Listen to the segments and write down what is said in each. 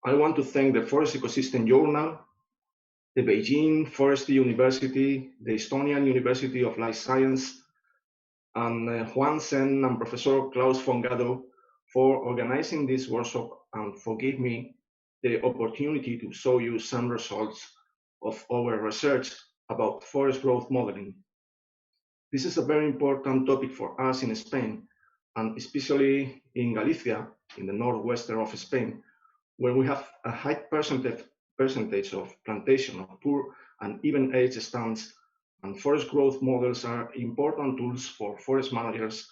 I want to thank the Forest Ecosystem Journal, the Beijing Forestry University, the Estonian University of Life Science, and Juan Sen and Professor Klaus von Gado for organizing this workshop and for giving me the opportunity to show you some results of our research about forest growth modeling. This is a very important topic for us in Spain, and especially in Galicia, in the northwestern of Spain, where we have a high percentage of plantation of poor and even age stands, and forest growth models are important tools for forest managers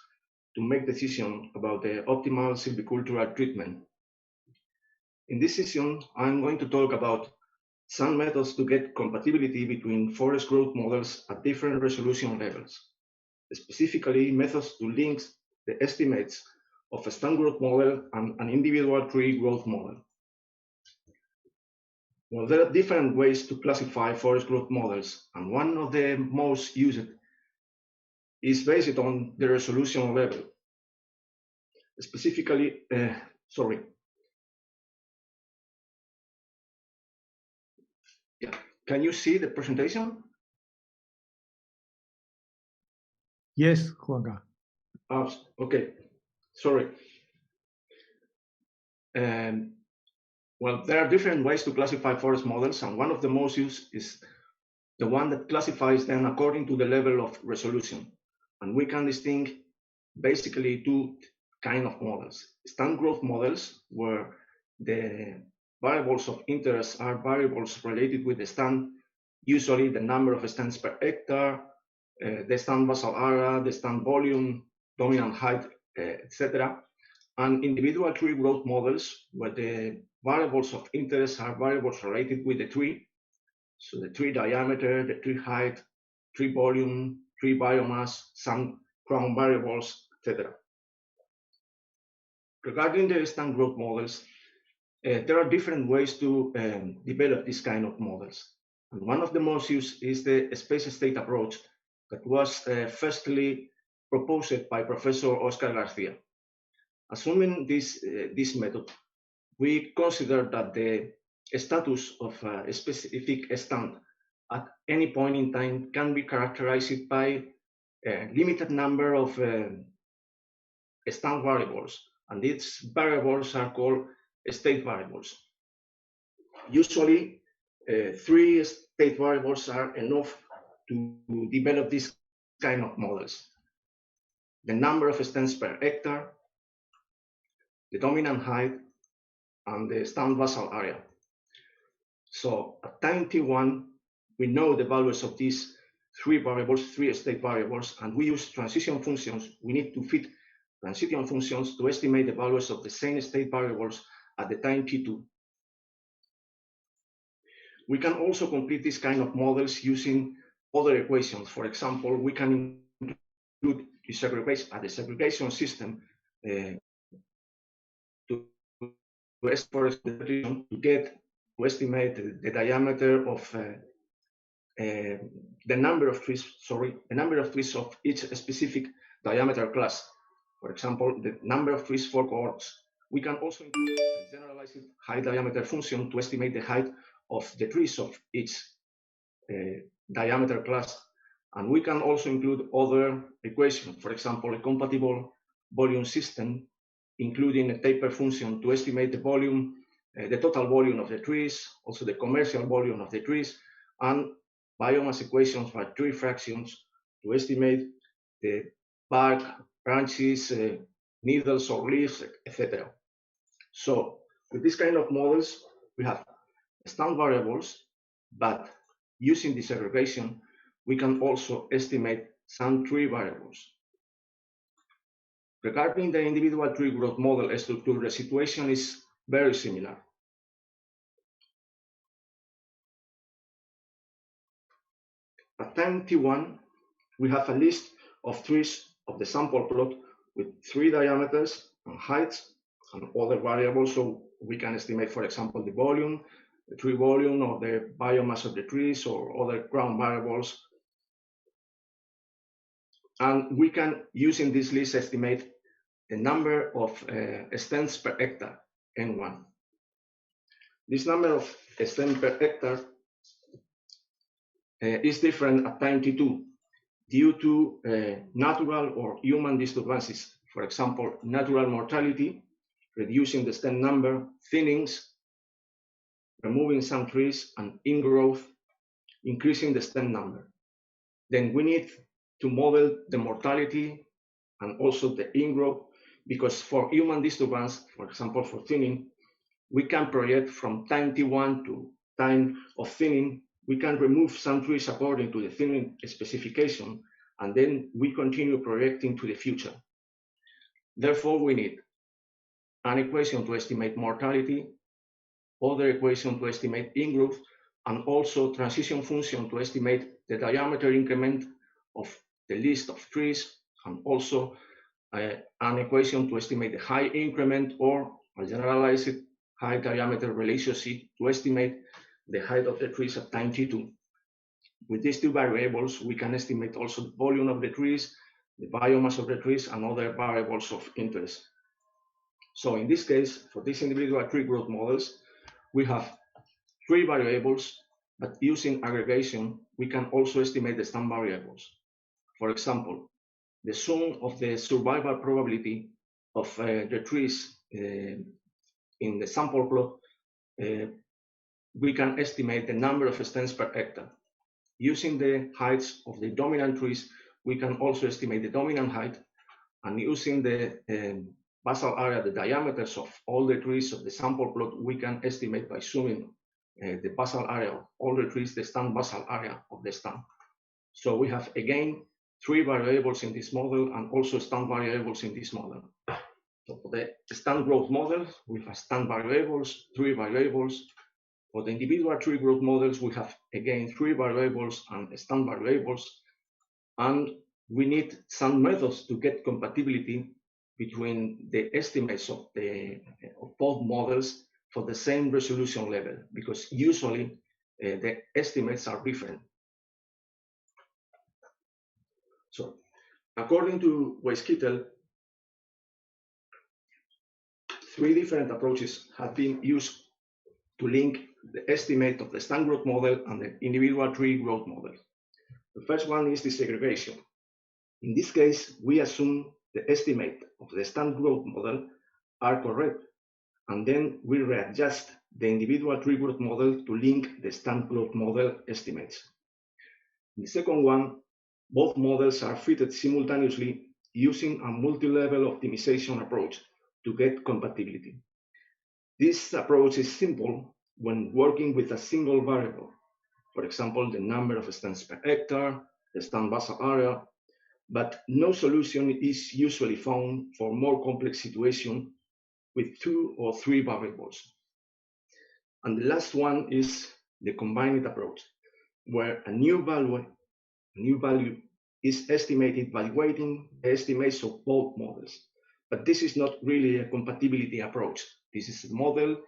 to make decisions about the optimal silvicultural treatment. In this session, I'm going to talk about some methods to get compatibility between forest growth models at different resolution levels, specifically methods to link the estimates of a stand growth model and an individual tree growth model. Well, there are different ways to classify forest growth models, and one of the most used is based on the resolution level. Specifically, can you see the presentation? Yes, Juanca. Okay, sorry. Well, there are different ways to classify forest models, and one of the most used is the one that classifies them according to the level of resolution. And we can distinguish basically two kinds of models. Stand growth models, where the variables of interest are variables related with the stand, usually the number of stands per hectare, the stand basal area, the stand volume, dominant height, etc. And individual tree growth models, where the variables of interest are variables related with the tree, so the tree diameter, the tree height, tree volume, tree biomass, some crown variables, etc. Regarding the stand growth models, there are different ways to develop this kind of models. And one of the most used is the space state approach that was firstly proposed by Professor Oscar Garcia. Assuming this method, we consider that the status of a specific stand at any point in time can be characterized by a limited number of stand variables, and these variables are called state variables. Usually, 3 state variables are enough to develop this kind of models. The number of stands per hectare, the dominant height, and the stand basal area. So at time t1, we know the values of these 3 variables, 3 state variables, and we use transition functions. We need to fit transition functions to estimate the values of the same state variables at the time t2. We can also complete this kind of models using other equations. For example, we can include the segregation system to estimate the diameter of the number of trees of each specific diameter class. For example, the number of trees for cohorts. We can also include a generalized height diameter function to estimate the height of the trees of each diameter class. And we can also include other equations, for example, a compatible volume system, including a taper function to estimate the volume, the total volume of the trees, also the commercial volume of the trees, and biomass equations by tree fractions to estimate the bark, branches, needles or leaves, etc. So with this kind of models, we have stand variables, but using the segregation, we can also estimate some tree variables. Regarding the individual tree growth model structure, the situation is very similar. At time t1, we have a list of trees of the sample plot with 3 diameters and heights and other variables, so we can estimate, for example, the volume, the tree volume, or the biomass of the trees, or other ground variables. And we can, using this list, estimate the number of stands per hectare, N1. This number of stems per hectare is different at time t2 due to natural or human disturbances. For example, natural mortality, reducing the stem number, thinnings, removing some trees, and ingrowth, increasing the stem number. Then we need to model the mortality and also the ingrowth, because for human disturbance, for example, for thinning, we can project from time t1 to time of thinning. We can remove some trees according to the thinning specification, and then we continue projecting to the future. Therefore, we need an equation to estimate mortality, other equation to estimate ingrowth, and also transition function to estimate the diameter increment of the list of trees, and also an equation to estimate the height increment or a generalized height diameter relationship to estimate the height of the trees at time t2. With these two variables, we can estimate also the volume of the trees, the biomass of the trees, and other variables of interest. So in this case, for these individual tree growth models, we have three variables, but using aggregation, we can also estimate the stem variables. For example, the sum of the survival probability of the trees in the sample plot, we can estimate the number of stems per hectare. Using the heights of the dominant trees, we can also estimate the dominant height, and using the basal area, the diameters of all the trees of the sample plot, we can estimate by summing the basal area of all the trees, the stand basal area of the stand. So we have again three variables in this model and also stand variables in this model. So for the stand growth model, we have stand variables, three variables. For the individual tree growth models, we have again three variables and stand variables. And we need some methods to get compatibility between the estimates of both models for the same resolution level, because usually the estimates are different. So according to Weiskittel, three different approaches have been used to link the estimate of the stand growth model and the individual tree growth model. The first one is desegregation. In this case, we assume the estimate of the stand growth model are correct, and then we readjust the individual tree growth model to link the stand growth model estimates. In the second one, both models are fitted simultaneously using a multi-level optimization approach to get compatibility. This approach is simple when working with a single variable. For example, the number of stems per hectare, the stand basal area, but no solution is usually found for more complex situations with two or three variables. And the last one is the combined approach, where a new value is estimated by weighting the estimates of both models. But this is not really a compatibility approach. This is a model,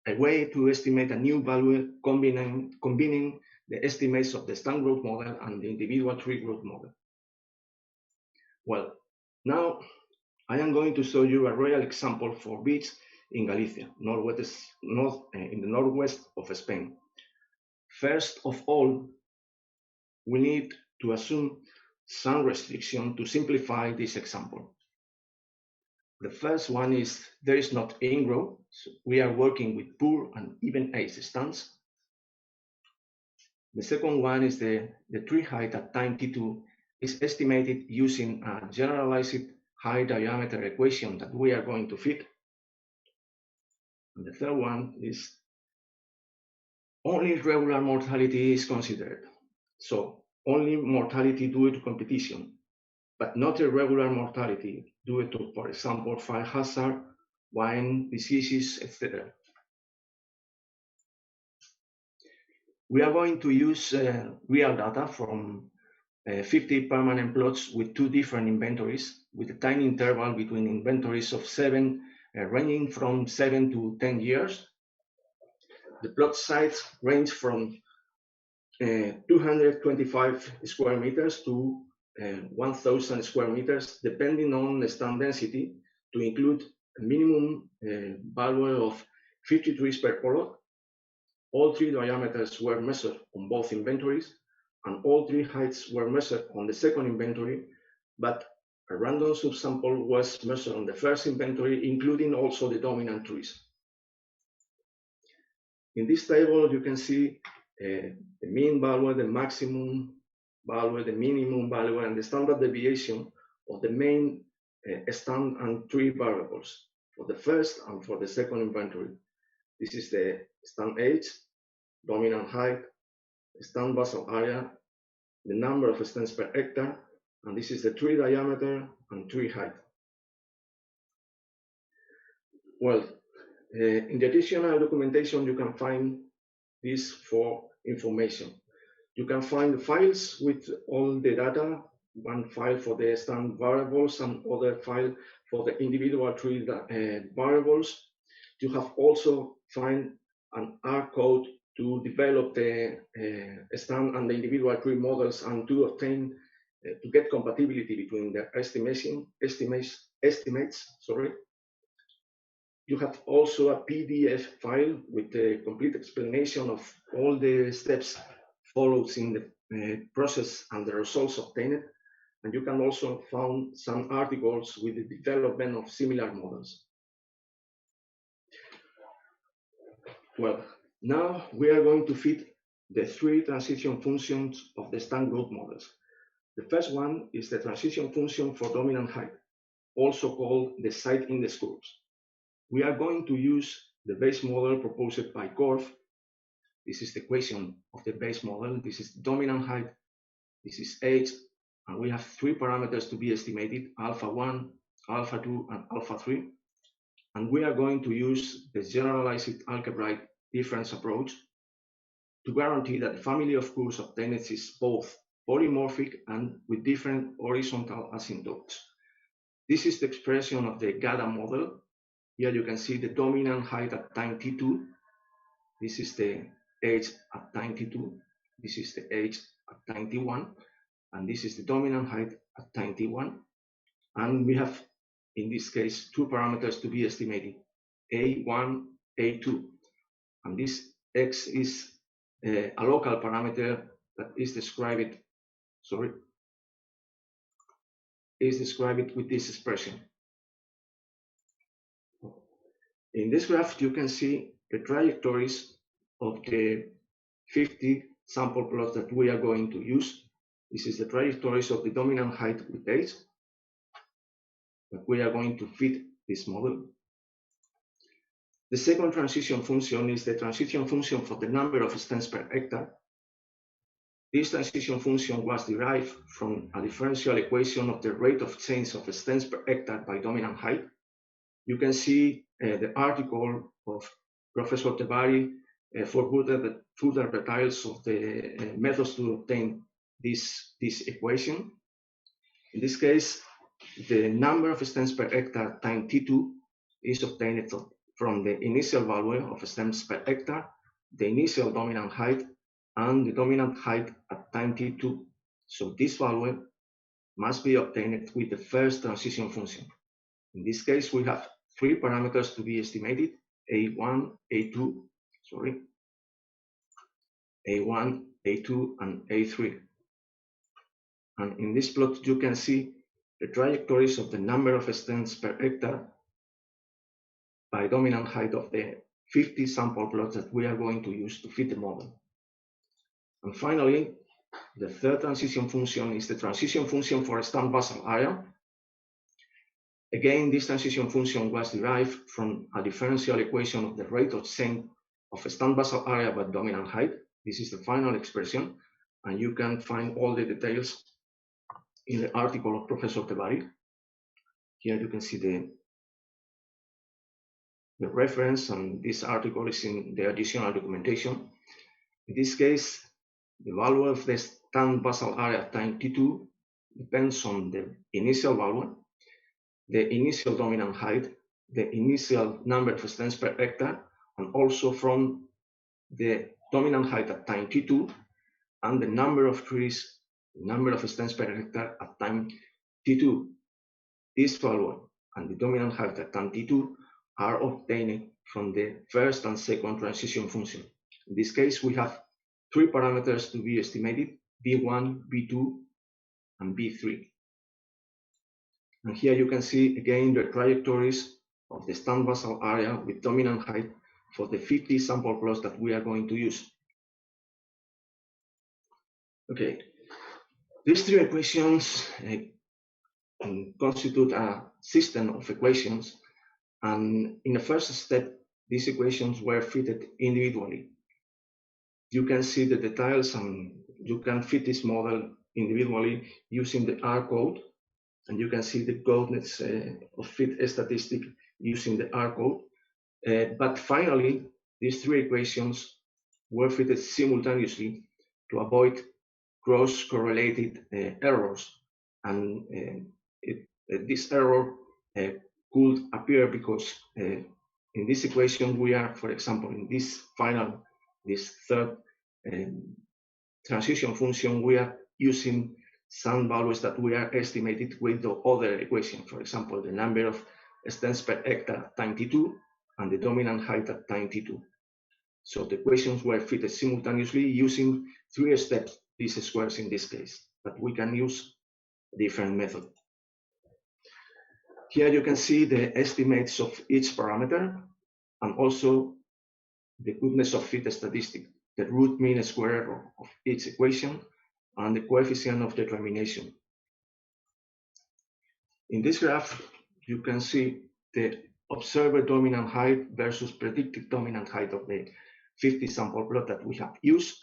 a way to estimate a new value combining the estimates of the stand growth model and the individual tree growth model. Well, now I am going to show you a real example for beets in Galicia, in the northwest of Spain. First of all, we need to assume some restriction to simplify this example. The first one is there is not ingrowth, so we are working with poor and even age stands. The second one is the tree height at time t2 is estimated using a generalized high diameter equation that we are going to fit. And the third one is only regular mortality is considered. So only mortality due to competition, but not irregular mortality due to, for example, fire hazard, vine diseases, etc. We are going to use real data from 50 permanent plots with two different inventories, with a time interval between inventories of ranging from 7 to 10 years. The plot size range from 225 square meters to 1,000 square meters, depending on the stand density, to include a minimum value of 50 trees per plot All three diameters were measured on both inventories, and all three heights were measured on the second inventory, but a random subsample was measured on the first inventory, including also the dominant trees. In this table, you can see the mean value, the maximum value, the minimum value, and the standard deviation of the main stand and tree variables for the first and for the second inventory. This is the stand age, dominant height, stand basal area, the number of stands per hectare, and this is the tree diameter and tree height. Well, in the additional documentation, you can find this for information. You can find files with all the data, one file for the stand variables and other file for the individual tree variables. You have also find an R code to develop the stand and the individual tree models and to obtain, to get compatibility between the estimates. You have also a PDF file with a complete explanation of all the steps followed in the process and the results obtained. And you can also find some articles with the development of similar models. Well, now we are going to fit the three transition functions of the stand growth models. The first one is the transition function for dominant height, also called the site index curves. We are going to use the base model proposed by Korf. This is the equation of the base model. This is dominant height, this is age, and we have three parameters to be estimated, alpha 1, alpha 2, and alpha 3. And we are going to use the generalized algebraic difference approach to guarantee that the family of curves obtained is both polymorphic and with different horizontal asymptotes. This is the expression of the GADA model. Here you can see the dominant height at time t2. This is the age at time t2. This is the age at time t1. And this is the dominant height at time t1. And we have, in this case, two parameters to be estimated, A1, A2. And this X is a local parameter that is described, with this expression. In this graph, you can see the trajectories of the 50 sample plots that we are going to use. This is the trajectories of the dominant height with age that we are going to fit this model. The second transition function is the transition function for the number of stands per hectare. This transition function was derived from a differential equation of the rate of change of stands per hectare by dominant height. You can see the article of Professor Tebari for further details of the methods to obtain this equation. In this case, the number of stands per hectare times T2 is obtained from the initial value of stands per hectare, the initial dominant height, and the dominant height at time T2. So this value must be obtained with the first transition function. In this case, we have three parameters to be estimated, A1, A2, A1, A2, and A3. And in this plot, you can see the trajectories of the number of stands per hectare by dominant height of the 50 sample plots that we are going to use to fit the model. And finally, the third transition function is the transition function for a stand basal area. Again, this transition function was derived from a differential equation of the rate of change of a stand basal area by dominant height. This is the final expression, and you can find all the details in the article of Professor Tebari. Here you can see the reference, and this article is in the additional documentation. In this case, the value of the stand basal area at time T2 depends on the initial value, the initial dominant height, the initial number of stands per hectare, and also from the dominant height at time T2 and the number of trees, number of stands per hectare at time T2. This value and the dominant height at time T2 are obtained from the first and second transition function. In this case, we have 3 parameters to be estimated, B1, B2, and B3. And here you can see again the trajectories of the stand basal area with dominant height for the 50 sample plots that we are going to use. Okay, these 3 equations constitute a system of equations, and in the first step, these equations were fitted individually. You can see the details, and you can fit this model individually using the R code, and you can see the goodness of fit statistic using the R code. But finally, these 3 equations were fitted simultaneously to avoid cross-correlated errors, and this error could appear because in this equation we are, for example, in this third transition function, we are using some values that we are estimated with the other equation. For example, the number of stems per hectare at time t2 and the dominant height at time t2. So the equations were fitted simultaneously using 3 steps, these squares in this case, but we can use a different method. Here you can see the estimates of each parameter and also the goodness of fit statistic, the root mean square of each equation, and the coefficient of determination. In this graph, you can see the observed dominant height versus predicted dominant height of the 50 sample plot that we have used.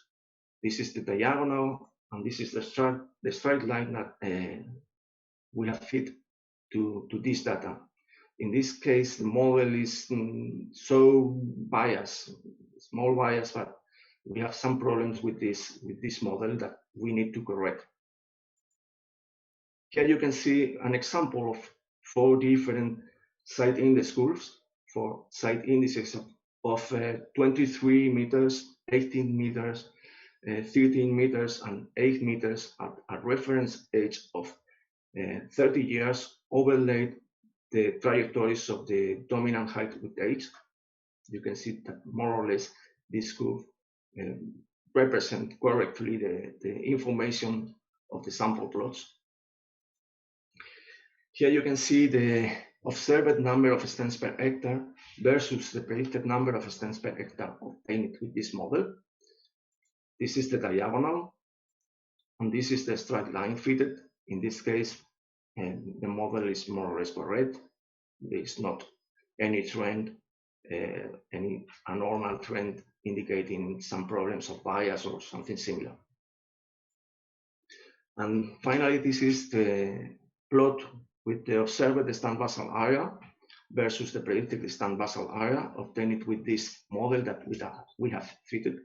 This is the diagonal, and this is the straight line that we have fit to this data. In this case, the model is so biased, small bias, but we have some problems with this model that we need to correct. Here you can see an example of 4 different site index curves for site indices of 23 meters, 18 meters, 13 meters, and 8 meters at a reference age of 30 years, overlaid the trajectories of the dominant height with age. You can see that more or less this curve represent correctly the information of the sample plots. Here you can see the observed number of stems per hectare versus the predicted number of stems per hectare obtained with this model. This is the diagonal, and this is the straight line fitted. In this case, the model is more or less correct. There is not any trend, any abnormal trend indicating some problems of bias or something similar. And finally, this is the plot with the observed stand basal area versus the predicted stand basal area obtained with this model that we have fitted.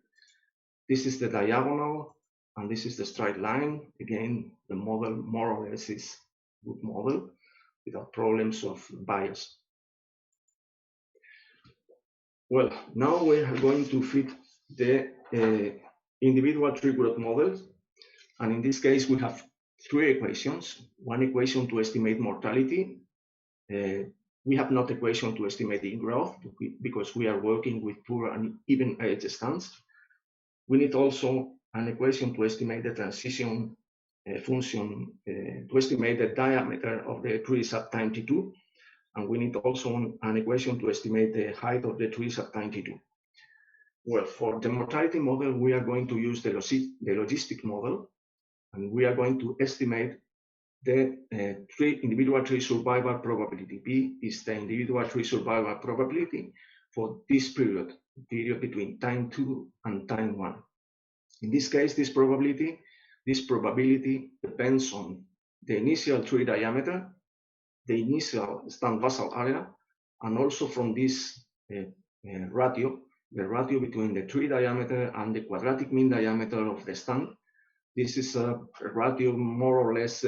This is the diagonal, and this is the straight line. Again, the model more or less is a good model without problems of bias. Well, now we are going to fit the individual tree growth models, and in this case we have 3 equations. One equation to estimate mortality. We have not equation to estimate the growth because we are working with poor and even age stands. We need also an equation to estimate the transition function, to estimate the diameter of the trees at time t2. And we need also an equation to estimate the height of the trees at time t2. Well, for the mortality model, we are going to use the logistic model, and we are going to estimate the individual tree survival probability. P is the individual tree survival probability for this period between time 2 and time 1. In this case, this probability depends on the initial tree diameter, the initial stand basal area, and also from this ratio, the ratio between the tree diameter and the quadratic mean diameter of the stand. This is a ratio more or less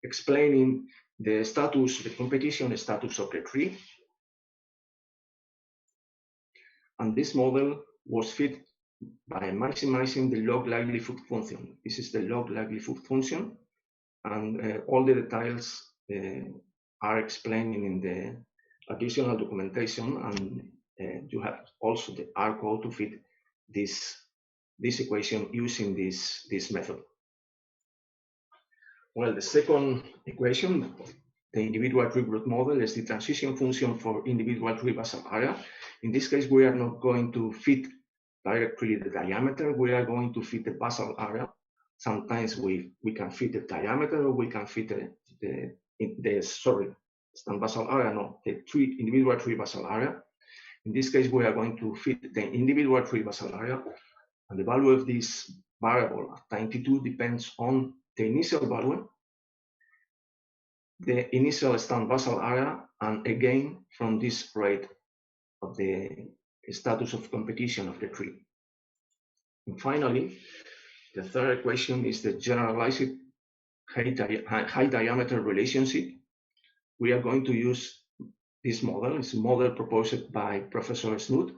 explaining the status, the competition status of the tree. And this model was fit by maximizing the log livelihood function. This is the log livelihood function, and all the details are explained in the additional documentation, and you have also the R code to fit this equation using this method. Well, the second equation, the individual tree root model, is the transition function for individual tree basal area. In this case, we are not going to fit directly the diameter. We are going to fit the basal area. Sometimes we can fit the diameter, or we can fit the stand basal area, no, the individual tree basal area. In this case, we are going to fit the individual tree basal area, and the value of this variable at time t2 depends on the initial value, the initial stand basal area, and again from this rate of the status of competition of the tree. And finally, the third equation is the generalized high diameter relationship. We are going to use this model. It's a model proposed by Professor Snoot.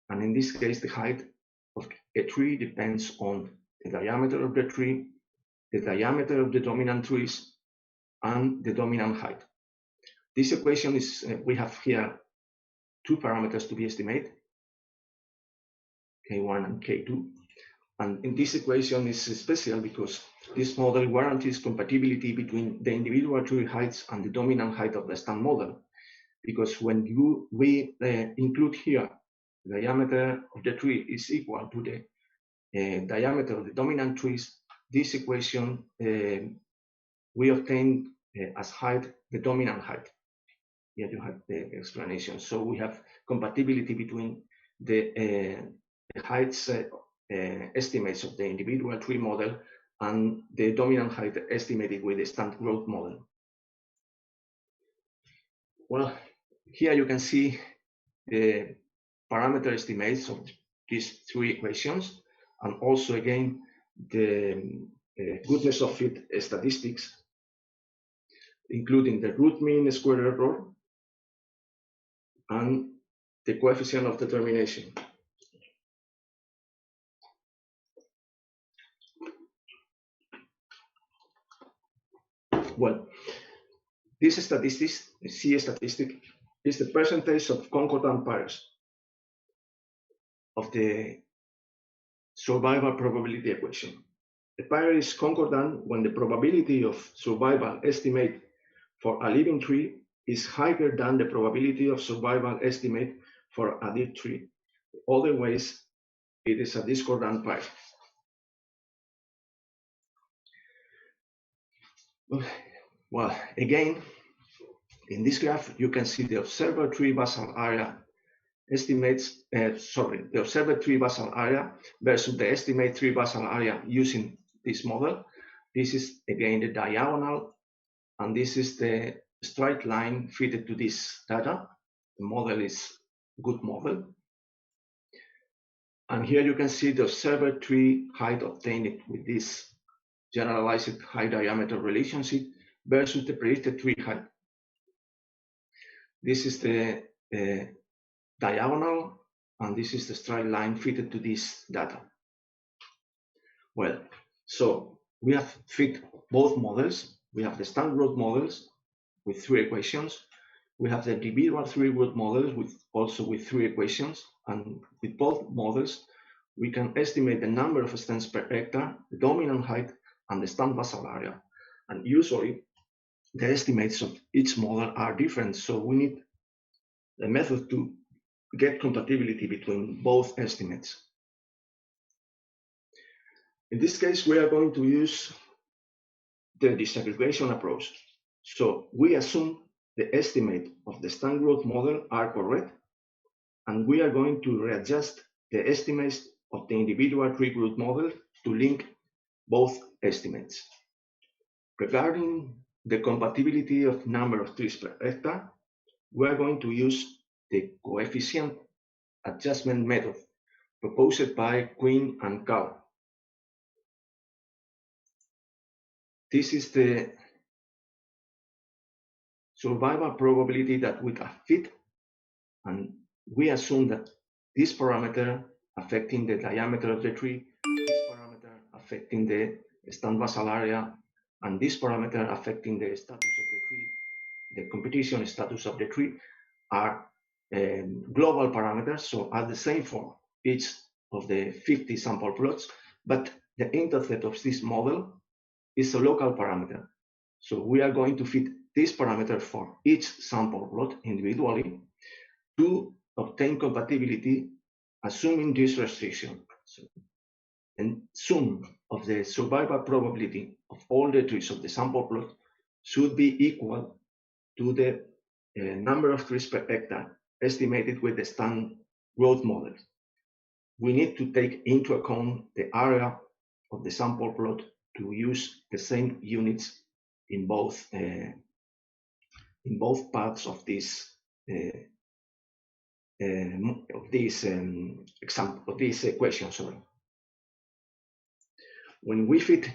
And in this case, the height of a tree depends on the diameter of the tree, the diameter of the dominant trees, and the dominant height. This equation is, we have here two parameters to be estimated, K1 and K2. And in this equation is special because this model guarantees compatibility between the individual tree heights and the dominant height of the stand model. Because when we include here the diameter of the tree is equal to the diameter of the dominant trees, this equation we obtain as height the dominant height. Here you have the explanation. So we have compatibility between the heights estimates of the individual tree model and the dominant height estimated with the stand growth model. Well, here you can see the parameter estimates of these three equations, and also again the goodness of fit statistics, including the root mean square error and the coefficient of determination. Well, this statistics, C statistic, is the percentage of concordant pairs of the survival probability equation. The pair is concordant when the probability of survival estimate for a living tree is higher than the probability of survival estimate for a dead tree. Otherwise, it is a discordant pair. Well, again, in this graph, you can see the observed tree basal area estimates, the observed tree basal area versus the estimate tree basal area using this model. This is again the diagonal, and this is the straight line fitted to this data. The model is a good model. And here you can see the observed tree height obtained with this generalized high diameter relationship versus the predicted tree height. This is the diagonal, and this is the straight line fitted to this data. Well, so we have fit both models. We have the stand growth models with three equations. We have the individual tree root models with three equations, and with both models, we can estimate the number of stands per hectare, the dominant height, and the stand basal area. And usually, the estimates of each model are different, so we need a method to get compatibility between both estimates. In this case, we are going to use the disaggregation approach. So we assume the estimate of the stand growth model are correct, and we are going to readjust the estimates of the individual tree root model to link both estimates. Regarding the compatibility of number of trees per hectare, we are going to use the coefficient adjustment method proposed by Quinn and Cao. This is the survival probability that we can fit, and we assume that this parameter affecting the diameter of the tree, this parameter affecting the stand basal area, and this parameter affecting the status of the tree, the competition status of the tree, are global parameters, so are the same for each of the 50 sample plots, but the intercept of this model is a local parameter. So we are going to fit this parameter for each sample plot individually to obtain compatibility, assuming this restriction. So, and sum of the survival probability of all the trees of the sample plot should be equal to the number of trees per hectare estimated with the stand growth model. We need to take into account the area of the sample plot to use the same units in both parts of this equation. Sorry. When we fit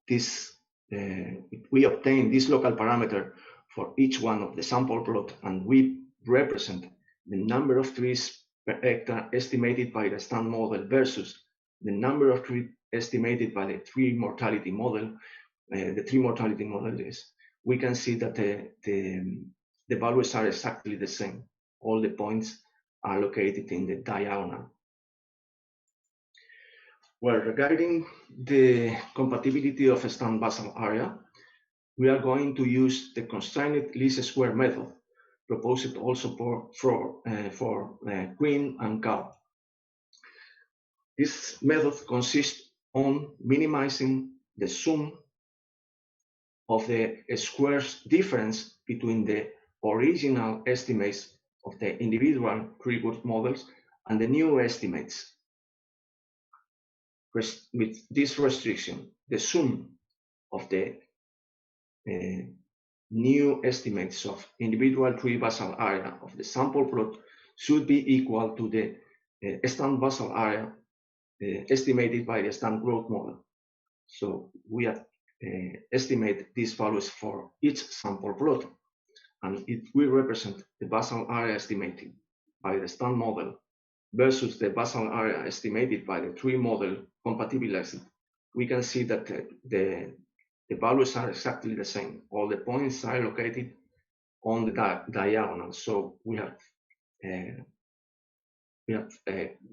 this, we obtain this local parameter for each one of the sample plot, and we represent the number of trees per hectare estimated by the stand model versus the number of trees estimated by the tree mortality model. The tree mortality model is, we can see that the values are exactly the same. All the points are located in the diagonal. Well, regarding the compatibility of a stand basal area, we are going to use the constrained least square method, proposed also for Quinn and Cao. This method consists on minimizing the sum of the squares difference between the original estimates of the individual tree growth models and the new estimates. With this restriction, the sum of the new estimates of individual tree basal area of the sample plot should be equal to the stand basal area estimated by the stand growth model. So we have estimate these values for each sample plot, and it will represent the basal area estimated by the stand model versus the basal area estimated by the tree model compatibilized. We can see that the values are exactly the same. All the points are located on the diagonal. So we have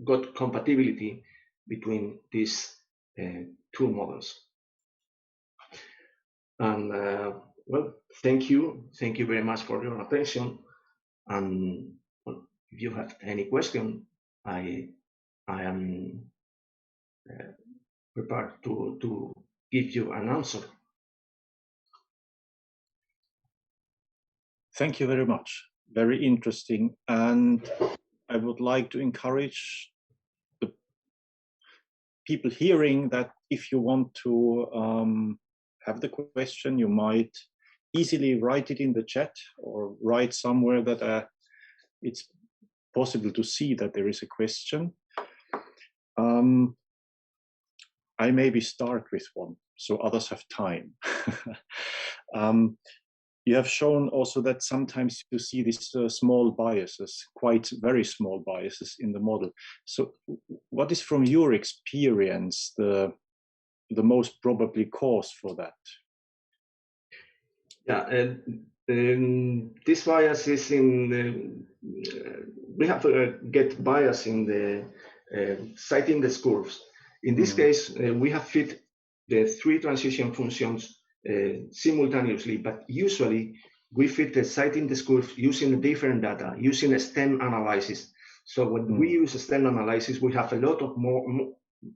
got compatibility between these two models. And well, thank you very much for your attention. And well, if you have any question, I am prepared to give you an answer. Thank you very much. Very interesting. And I would like to encourage the people hearing that if you want to have the question, you might easily write it in the chat or write somewhere that it's possible to see that there is a question. I maybe start with one so others have time. You have shown also that sometimes you see these small biases, quite very small biases in the model. So what is from your experience the most probably cause for that? Yeah, this bias is in we have to get bias in the citing the curves. In this case, we have fit the three transition functions simultaneously, but usually we fit the citing the curve using different data, using a STEM analysis. So when we use a STEM analysis, we have a lot of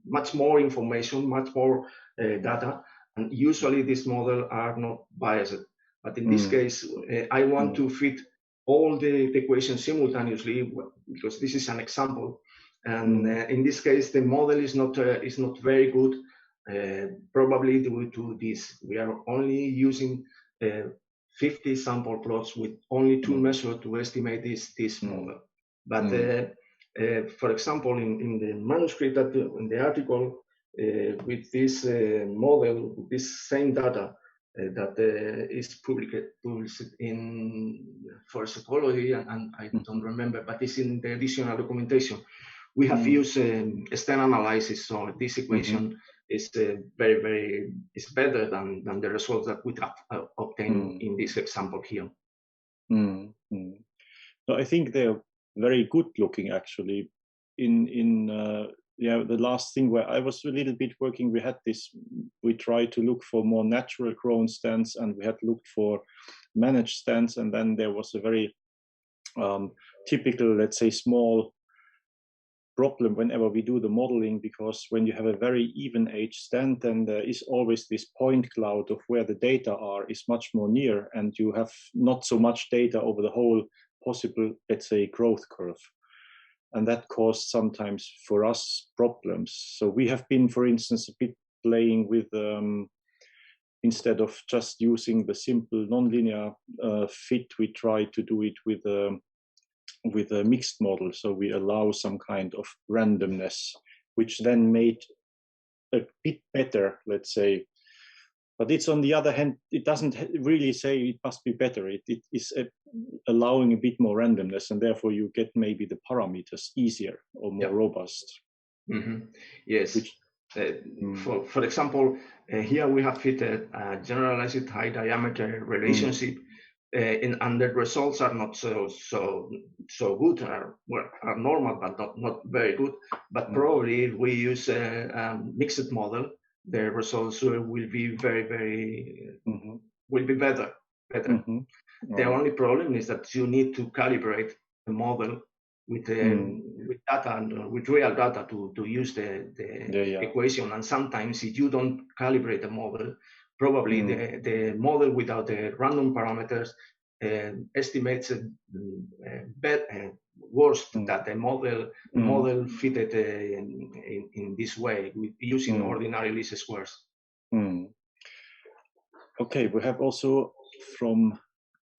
much more information, much more data, and usually these models are not biased. But in this case, I want to fit all the equations simultaneously because this is an example. And in this case, the model is not very good. Probably due to this, we are only using 50 sample plots with only 2 measures to estimate this model. But for example, in the manuscript, in the article, with this model, with this same data that is published in Forest Ecology, and I don't remember, but it's in the additional documentation. We have used STEM analysis, so this equation is is better than the results that we have obtained in this example here. So I think there are very good looking actually. Yeah, the last thing where I was a little bit working, we tried to look for more natural grown stands, and we had looked for managed stands, and then there was a very typical, let's say, small problem whenever we do the modeling, because when you have a very even age stand, then there is always this point cloud of where the data are is much more near, and you have not so much data over the whole possible, let's say, growth curve. And that caused sometimes for us problems. So we have been, for instance, a bit playing with, instead of just using the simple nonlinear fit, we try to do it with a mixed model. So we allow some kind of randomness, which then made a bit better, let's say. But it's, on the other hand, it doesn't really say it must be better. It is allowing a bit more randomness, and therefore you get maybe the parameters easier or more robust. Mm-hmm. Yes. Which, for example, here we have fitted a generalized high diameter relationship, and the results are not so good. Are normal, but not very good. But probably if we use a mixed model, the results will be will be better. The only problem is that you need to calibrate the model with data and with real data to use the equation. And sometimes if you don't calibrate the model, probably the model without the random parameters estimates worse that the model fitted in this way with using ordinary least squares. Okay, we have also from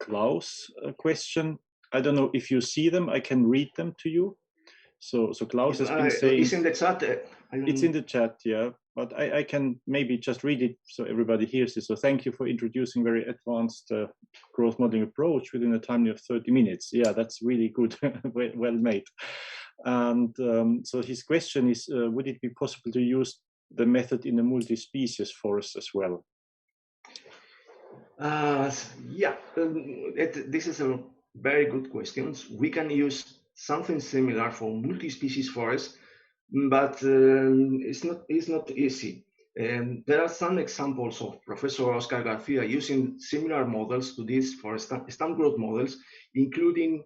Klaus a question. I don't know if you see them. I can read them to you. So Klaus has been saying... It's in the chat. It's in the chat, yeah. But I can maybe just read it so everybody hears it. So thank you for introducing very advanced growth modeling approach within a time of 30 minutes. Yeah, that's really good, well made. And so his question is, would it be possible to use the method in a multi-species forest as well? Yeah, this is a very good question. We can use something similar for multi-species forests, but it's not easy. There are some examples of Professor Oscar Garcia using similar models to this for stand growth models, including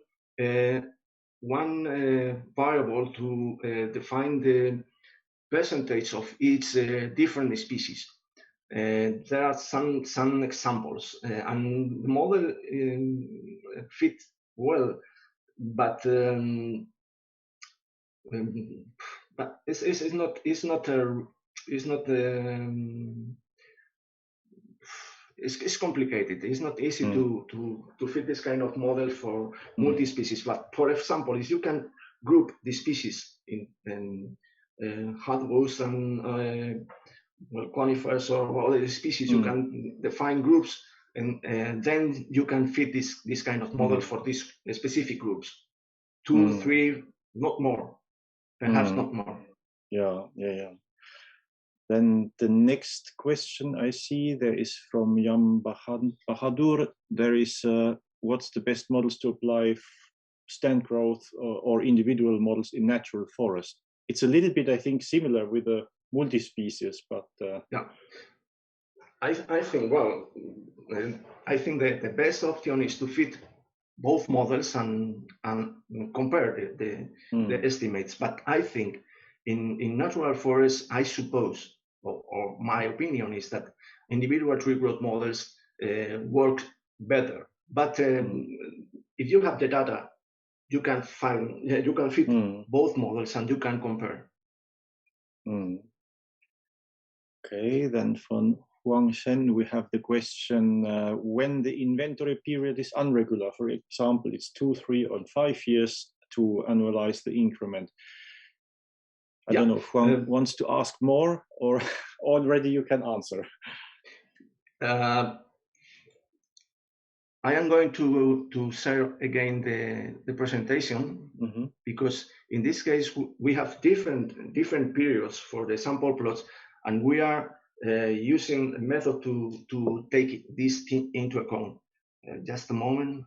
one variable to define the percentage of each different species. There are some examples, and the model fits well, but it's complicated. It's not easy to fit this kind of model for multi-species. But for example, if you can group the species in hardwoods and conifers or other species, you can define groups, and then you can fit this kind of model for these specific groups. 2, 3, not more. Perhaps not more. Yeah. Then the next question I see there is from Yam Bahadur. There is what's the best models to apply stand growth or individual models in natural forest? It's a little bit, I think, similar with the multi-species, but yeah. I think the best option is to fit both models and compare the estimates. But I think in natural forests, I suppose, or my opinion is that individual tree growth models work better. But if you have the data, you can fit both models and you can compare. Okay, then from Huang Shen, we have the question, when the inventory period is unregular, for example, it's 2, 3, or 5 years to annualize the increment. I don't know if Huang wants to ask more, or already you can answer. I am going to share again the presentation, because in this case we have different periods for the sample plots, and we are using a method to take this into account. Just a moment.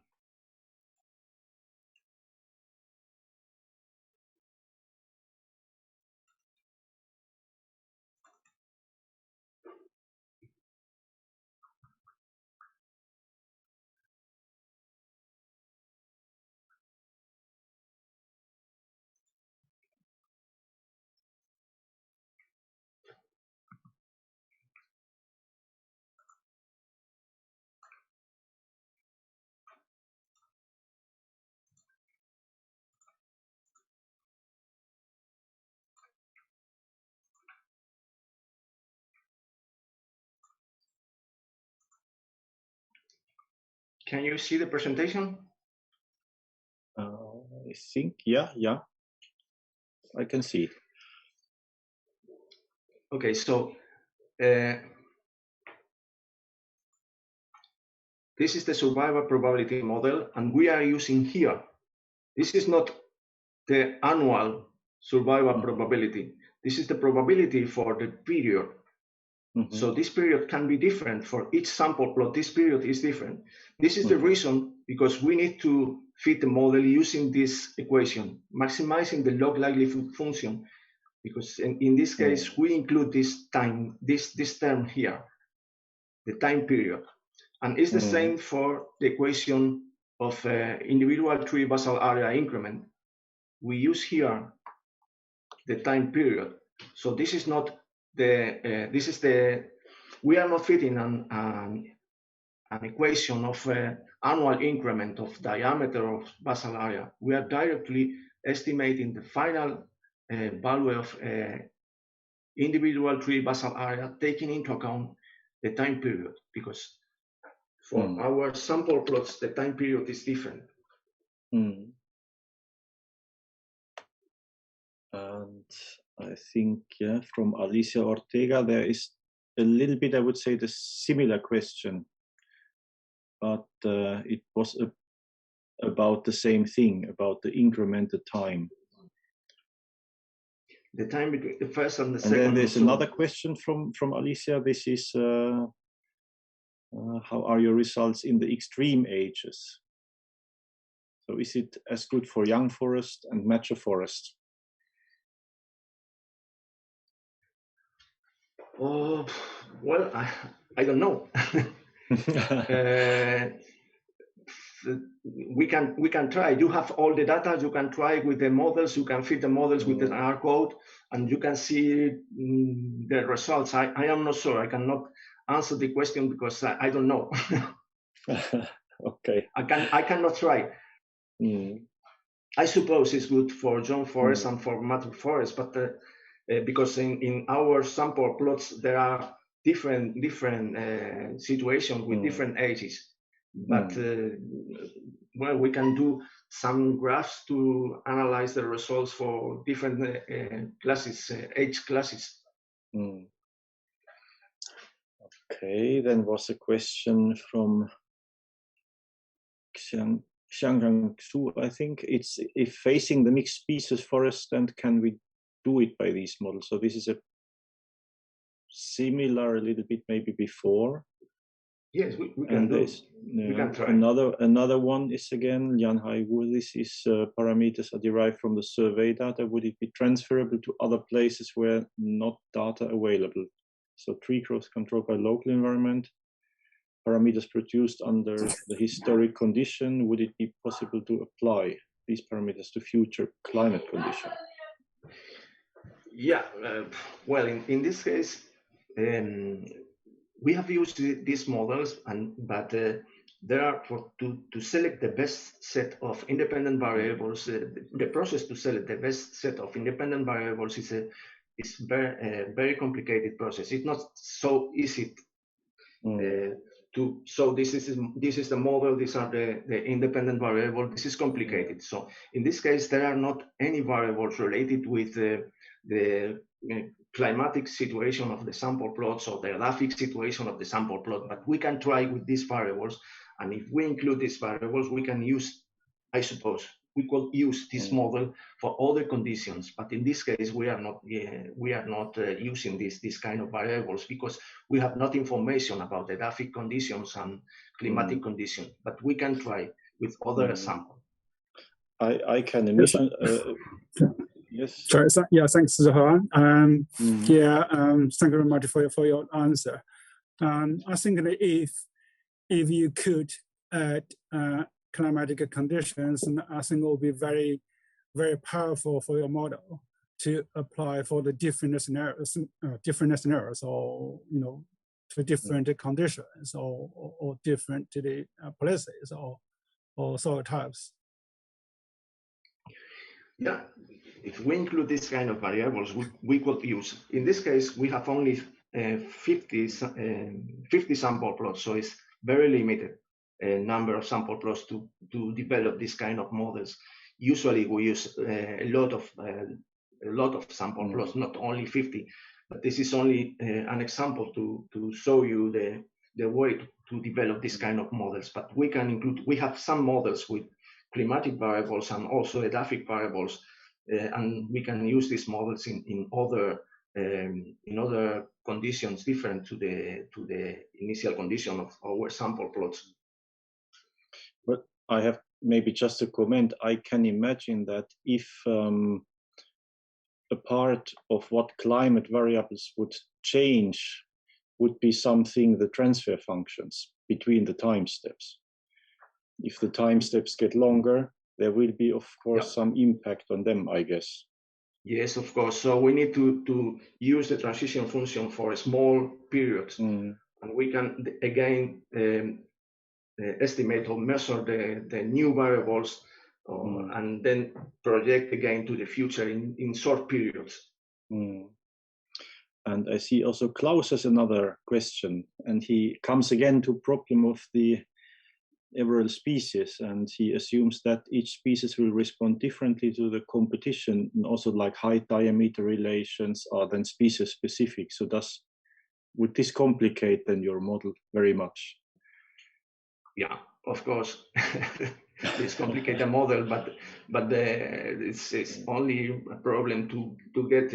Can you see the presentation? I think, yeah, I can see it. Okay, so this is the survival probability model, and we are using here. This is not the annual survival probability. This is the probability for the period. So this period can be different for each sample plot. This period is different. This is the reason, because we need to fit the model using this equation, maximizing the log likelihood function, because in this case, we include this time, this term here, the time period. And it's the same for the equation of individual tree basal area increment. We use here the time period. So this is not the, we are not fitting an equation of annual increment of diameter of basal area. We are directly estimating the final value of individual tree basal area, taking into account the time period, because for our sample plots, the time period is different. And I think, yeah, from Alicia Ortega, there is a little bit, I would say, the similar question, but it was about the same thing, about the incremented time. The time between the first and the second. And then there's another question from Alicia. This is, how are your results in the extreme ages? So is it as good for young forest and mature forest? Oh, well, I don't know. We can try. You have all the data. You can try with the models. You can fit the models with the R code, and you can see the results. I am not sure. I cannot answer the question because I don't know. Okay. I cannot try. I suppose it's good for young forest and for mature forest, but because in our sample plots there are different situations with different ages. But well, we can do some graphs to analyze the results for different classes, age classes. Okay, then was a question from Xiangrang Xu, I think. It's if facing the mixed species forest, and can we do it by these models? So this is a similar, a little bit maybe before. Yes, we can do. We can try. Another one is again Lianhai Wu. This is parameters are derived from the survey data. Would it be transferable to other places where not data available? So tree growth controlled by local environment, parameters produced under the historic condition. Would it be possible to apply these parameters to future climate conditions? Yeah, well, in this case, we have used these models, but there are to select the best set of independent variables. The process to select the best set of independent variables is very complicated process. It's not so easy so this is the model. These are the independent variables. This is complicated. So in this case, there are not any variables related with the climatic situation of the sample plots or the edaphic situation of the sample plot, but we can try with these variables. And if we include these variables, we can use, I suppose, we could use this model for other conditions. But in this case, we are not using this kind of variables because we have not information about the edaphic conditions and climatic conditions. But we can try with other samples. I can imagine. Yes. Sorry, yeah, thanks, Zoran. Yeah, thank you very much for your answer. I think that if you could add climatic conditions, and I think it will be very, very powerful for your model to apply for the different scenarios, or to different conditions, or different to the places or soil types. Yeah, if we include this kind of variables, we could use. In this case, we have only 50 sample plots, so it's very limited. number of sample plots to develop this kind of models. Usually we use a lot of sample plots, not only 50, but this is only an example to show you the way to develop this kind of models. But we can include, we have some models with climatic variables and also edaphic variables, and we can use these models in other conditions different to the initial condition of our sample plots. But I have maybe just a comment. I can imagine that if a part of what climate variables would change would be something, the transfer functions between the time steps. If the time steps get longer, there will be, of course, some impact on them, I guess. Yes, of course. So we need to use the transition function for small periods. And we can, again, estimate or measure the new variables and then project again to the future in short periods. And I see also Klaus has another question, and he comes again to problem of the several species, and he assumes that each species will respond differently to the competition, and also like height diameter relations are then species specific. So would this complicate then your model very much? Yeah, of course. It's complicated the model, but it's only a problem to get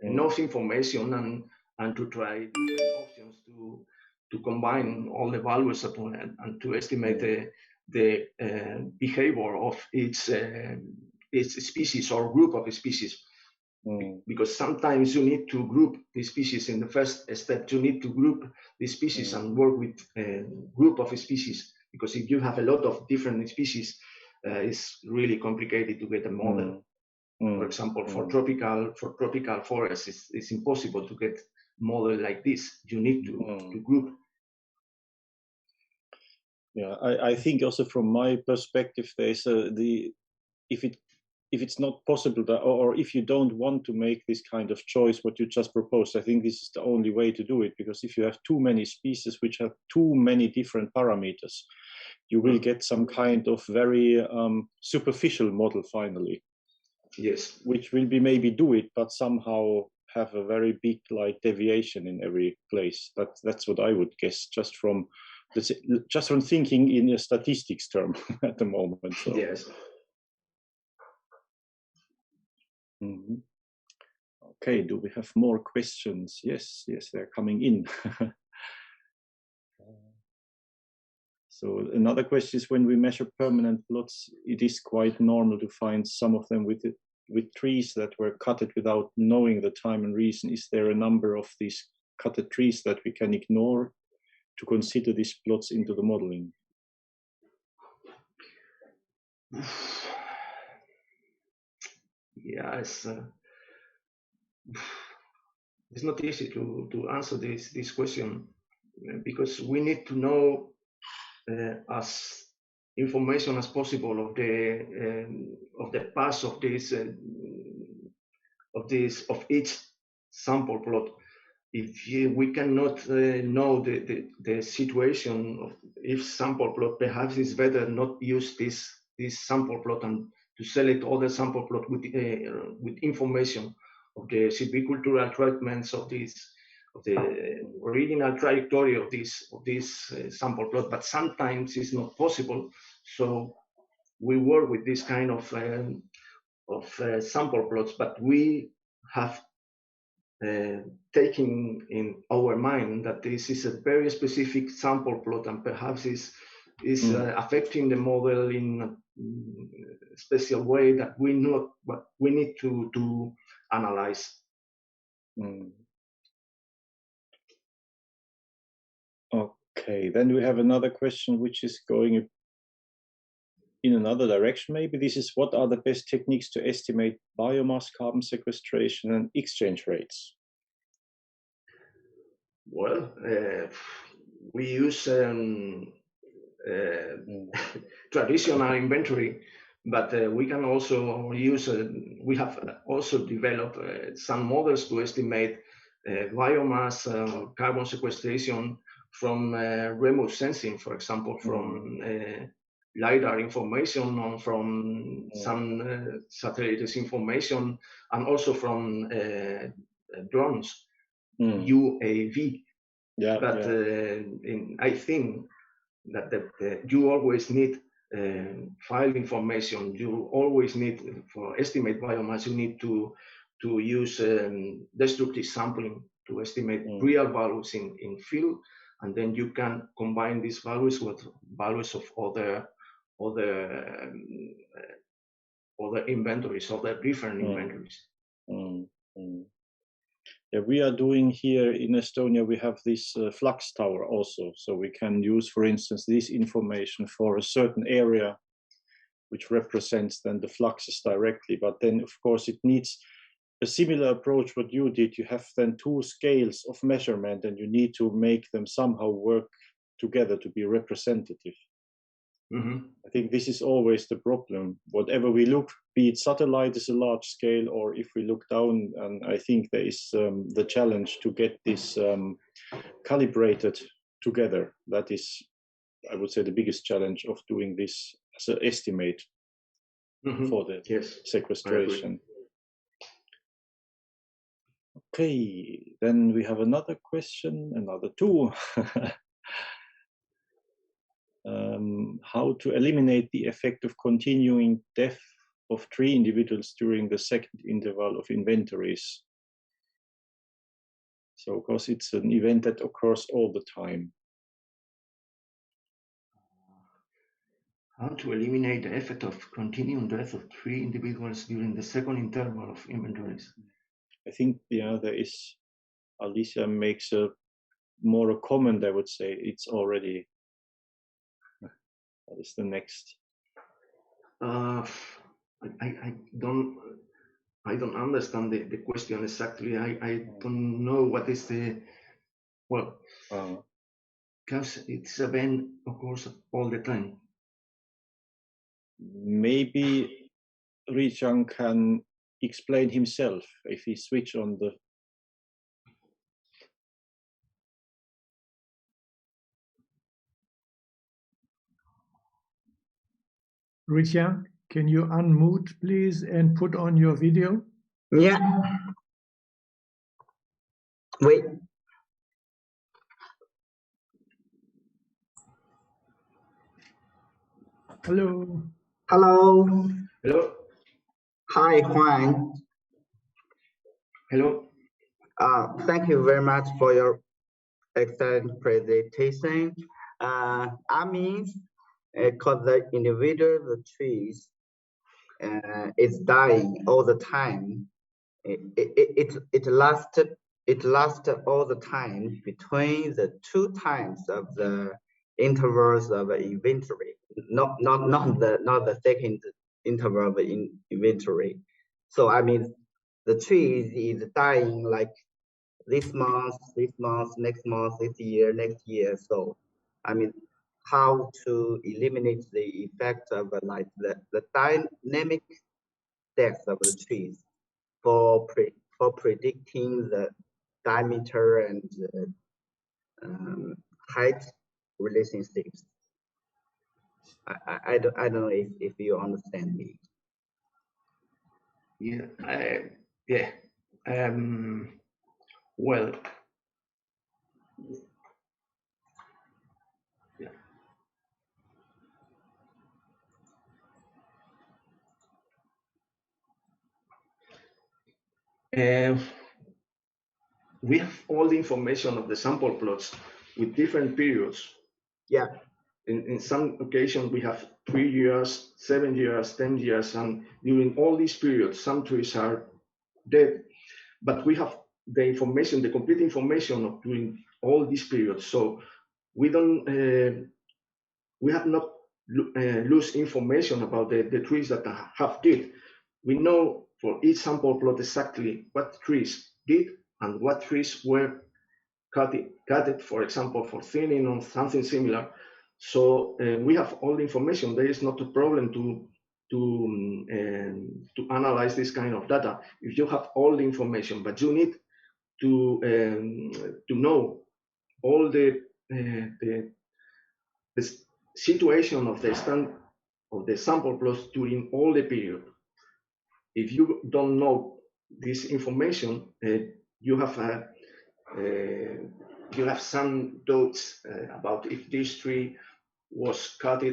enough information and to try different options to combine all the values and to estimate the behavior of each species or group of species. Because sometimes you need to group the species in the first step. You need to group the species and work with a group of species. Because if you have a lot of different species, it's really complicated to get a model. For example, for tropical forests, it's impossible to get model like this. You need to group. Yeah, I think also from my perspective, there's if it's not possible or if you don't want to make this kind of choice, what you just proposed, I think this is the only way to do it. Because if you have too many species which have too many different parameters, you will get some kind of very superficial model finally. Yes. Which will be maybe do it, but somehow have a very big like deviation in every place. That's what I would guess, just from thinking in a statistics term at the moment. So. Yes. Okay, do we have more questions? Yes, they're coming in. So another question is, when we measure permanent plots, it is quite normal to find some of them with trees that were cutted without knowing the time and reason. Is there a number of these cutted trees that we can ignore to consider these plots into the modeling? Yeah, it's not easy to answer this question, because we need to know as information as possible of the past of each sample plot. If we cannot know the situation of each sample plot, perhaps it's better not use this sample plot and to select other sample plot with information of the silvicultural treatments of the original trajectory of this sample plot. But sometimes it's not possible, so we work with this kind of sample plots. But we have taken in our mind that this is a very specific sample plot, and perhaps is affecting the model in a special way that we need to analyze. Okay, then we have another question which is going in another direction. Maybe this is, what are the best techniques to estimate biomass, carbon sequestration, and exchange rates? Well, we use traditional inventory, but we can also use, we have also developed some models to estimate biomass, carbon sequestration from remote sensing, for example, from LiDAR information, or from some satellite information, and also from drones, UAV. But I think that you always need file information. You always need, for estimate biomass, you need to use destructive sampling to estimate real values in field, and then you can combine these values with values of other inventories, other different inventories. Yeah, we are doing here in Estonia, we have this flux tower also. So we can use, for instance, this information for a certain area, which represents then the fluxes directly. But then, of course, it needs a similar approach what you did. You have then two scales of measurement, and you need to make them somehow work together to be representative. I think this is always the problem. Whatever we look, be it satellite is a large scale, or if we look down, and I think there is the challenge to get this calibrated together. That is, I would say, the biggest challenge of doing this as an estimate for the sequestration. Okay, then we have another question, another two. How to eliminate the effect of continuing death of tree individuals during the second interval of inventories. So, of course, it's an event that occurs all the time. How to eliminate the effect of continuing death of tree individuals during the second interval of inventories? I think, yeah, there is, Alicia makes a comment, I would say. It's already, what is the next? I don't understand the question exactly. I don't know what is the, well, because it's a event, of course, all the time. Maybe Richang can explain himself if he switch on the. Richang, can you unmute, please, and put on your video? Yeah. Wait. Hello. Hello. Hello. Hi, Juan. Hello. Thank you very much for your excellent presentation. I mean, because the individual the trees is dying all the time. It lasts all the time between the two times of the intervals of inventory, not the second interval of inventory. So I mean, the tree is dying like this month, next month, this year, next year. So I mean, how to eliminate the effect of like the dynamic death of the trees for predicting the diameter and height relationships. I don't know if you understand me. Yeah. Yeah. Well. We have all the information of the sample plots with different periods. Yeah. In some occasions, we have 3 years, 7 years, 10 years, and during all these periods, some trees are dead. But we have the information, the complete information of during all these periods. So we don't, we have not lose information about the trees that have died. We know for each sample plot exactly what trees did and what trees were cut, for example, for thinning or something similar. So we have all the information. There is not a problem to analyze this kind of data if you have all the information, but you need to know all the the situation of the sample plots during all the period. If you don't know this information, you have some doubts about if this tree was cut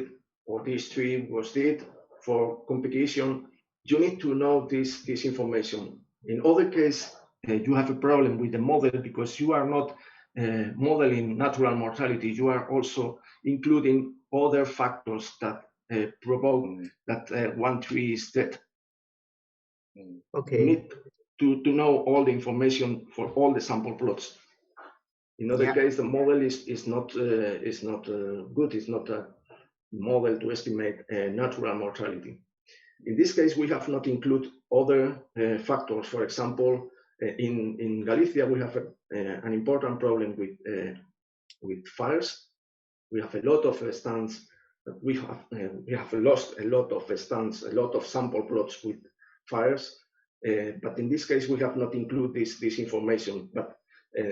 or this tree was dead for competition. You need to know this information. In other case, you have a problem with the model because you are not modeling natural mortality. You are also including other factors that provoke that one tree is dead. Okay. You need to know all the information for all the sample plots. In other case, the model is not good. It's not a model to estimate natural mortality. In this case, we have not included other factors. For example, in Galicia, we have an important problem with fires. We have a lot of stands. We have lost a lot of stands, a lot of sample plots with fires. But in this case, we have not included this information. But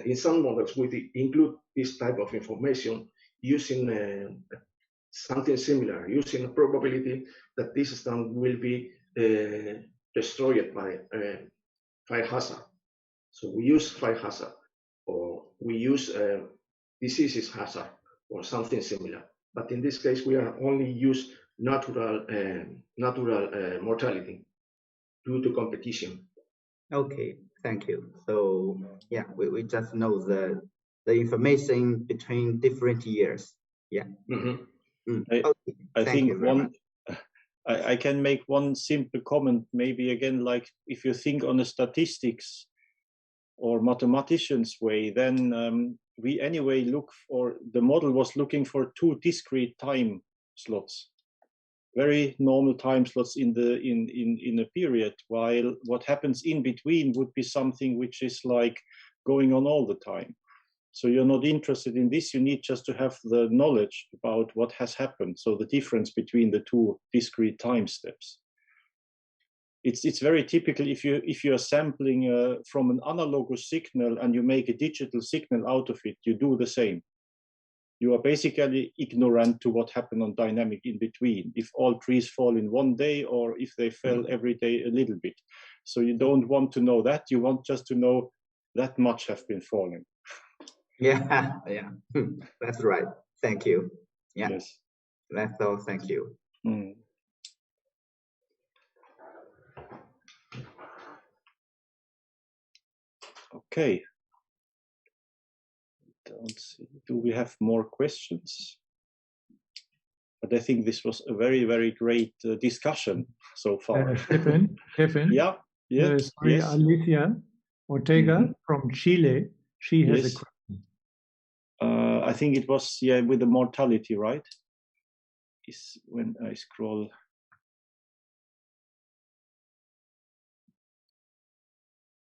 in some models, we include this type of information using something similar, using a probability that this stand will be destroyed by fire hazard. So we use fire hazard, or we use diseases hazard, or something similar. But in this case, we are only use natural mortality due to competition. Okay, thank you. So yeah, we just know the information between different years. Yeah. I think I can make one simple comment, maybe again, like if you think on a statistics or mathematician's way, then we anyway look for, the model was looking for 2 discrete time slots, very normal time slots in a period, while what happens in between would be something which is like going on all the time. So you're not interested in this, you need just to have the knowledge about what has happened. So the difference between the 2 discrete time steps. It's very typical if you are sampling from an analogous signal and you make a digital signal out of it, you do the same. You are basically ignorant to what happened on dynamic in between, if all trees fall in one day or if they fell every day a little bit. So you don't want to know that, you want just to know that much have been falling. Yeah, that's right. Thank you. Yeah, yes. That's all. Thank you. Okay. Don't see. Do we have more questions? But I think this was a very, very great discussion so far. Stephen? Yeah. Yes. Sorry, yes. Alicia Ortega from Chile. She has a question. I think it was with the mortality, right? Is when I scroll.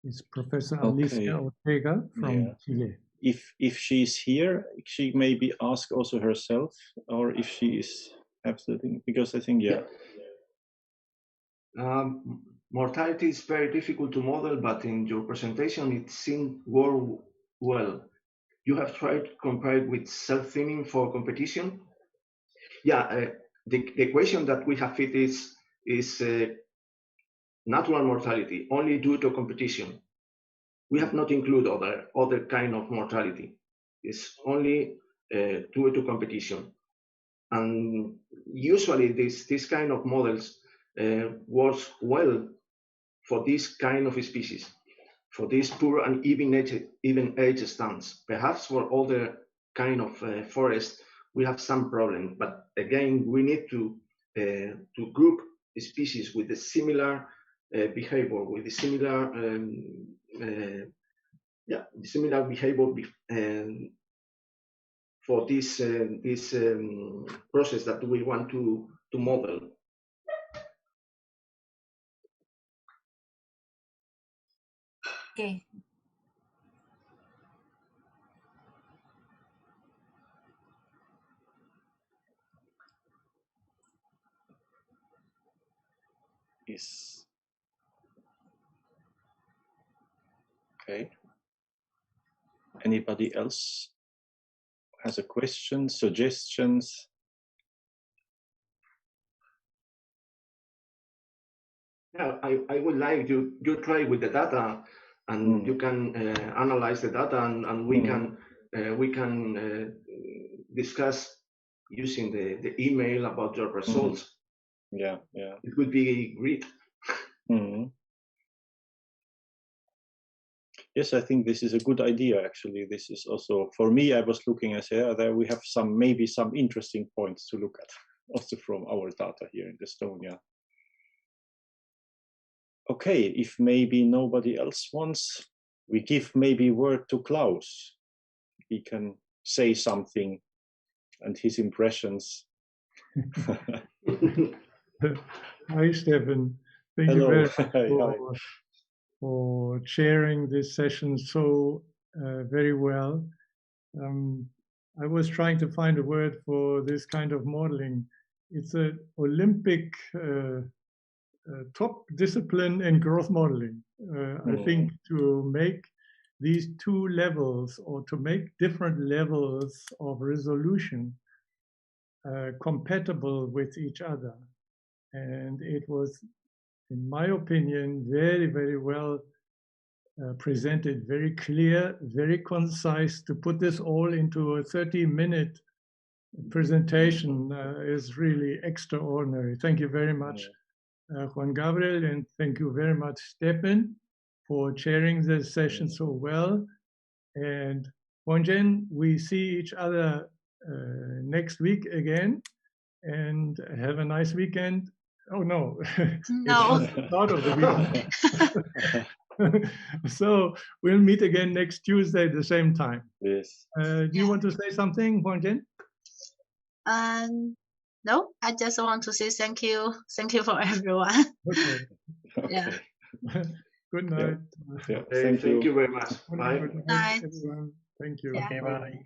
It's Professor Alicia Ortega from Chile. If she's here, she maybe ask also herself, or if she is absolutely, because I think mortality is very difficult to model, but in your presentation it seemed work well. You have tried to compare it with self-thinning for competition. The equation that we have fit is natural mortality only due to competition. We have not included other kind of mortality. It's only due to competition. And usually this kind of models works well for this kind of species, for this poor and even age stands. Perhaps for other kind of forest, we have some problem. But again, we need to group species with a similar behavior, with a similar similar behavior for this process that we want to model. Okay. Yes. Okay. Anybody else has a question, suggestions? Yeah, I would like you try with the data, and you can analyze the data, and we can discuss using the email about your results. Yeah. It would be great. Yes, I think this is a good idea. Actually, this is also for me. I was looking at there we have maybe some interesting points to look at also from our data here in Estonia. Okay, if maybe nobody else wants, we give maybe word to Klaus. He can say something and his impressions. Hi, Stefan. Thank you very much for chairing this session so very well. I was trying to find a word for this kind of modeling. It's an Olympic top discipline in growth modeling. I think to make these two levels, or to make different levels of resolution compatible with each other. And it was, in my opinion, very, very well presented, very clear, very concise. To put this all into a 30-minute presentation is really extraordinary. Thank you very much, Juan Gabriel, and thank you very much, Stefan, for chairing this session so well. And Juan-Jen, we see each other next week again, and have a nice weekend. Oh no, no. It's the start of the weekend. So we'll meet again next Tuesday at the same time. Yes. Do you want to say something, Juan-Jen? No, I just want to say thank you for everyone. Okay. Yeah. Good night. Yeah. Thank you very much. Bye. Good night, everyone. Thank you. Yeah. Okay, bye.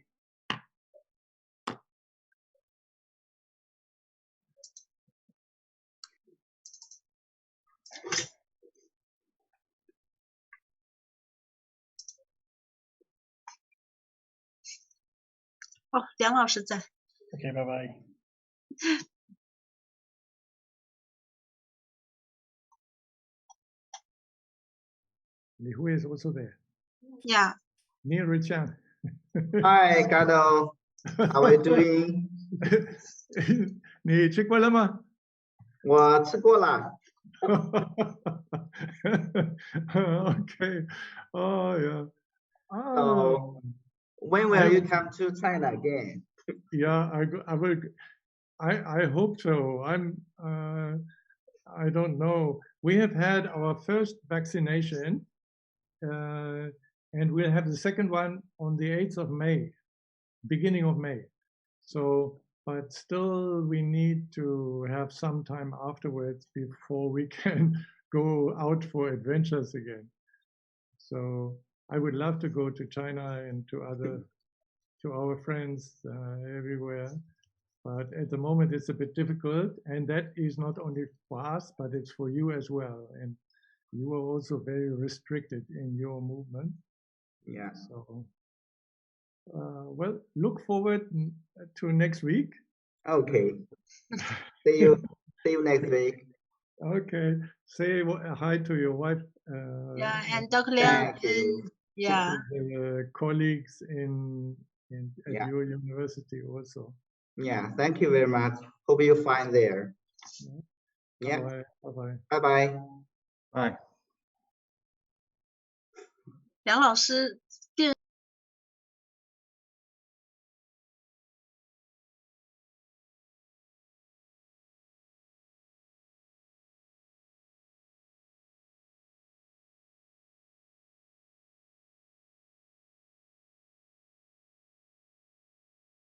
Oh, 梁老师在。 Okay, bye bye. Lihu is also there. Yeah. Neil Richard. Hi, Gado. How are you doing? 你吃过了吗？我吃过了。Okay. Oh yeah. So when will you come to China again? Yeah, I will. I hope so. I don't know. We have had our first vaccination, and we'll have the second one on the 8th of May, beginning of May. So, but still we need to have some time afterwards before we can go out for adventures again. So I would love to go to China and to our friends everywhere. But at the moment it's a bit difficult, and that is not only for us, but it's for you as well. And you are also very restricted in your movement. Yeah. So, well, look forward to next week. Okay. See you next week. Okay. Say hi to your wife. Yeah, and Dr. Liang, Thank you. yeah. The colleagues at your university also. Yeah, thank you very much. Hope you find there. Yeah. Bye-bye. Bye-bye. Bye. 梁老师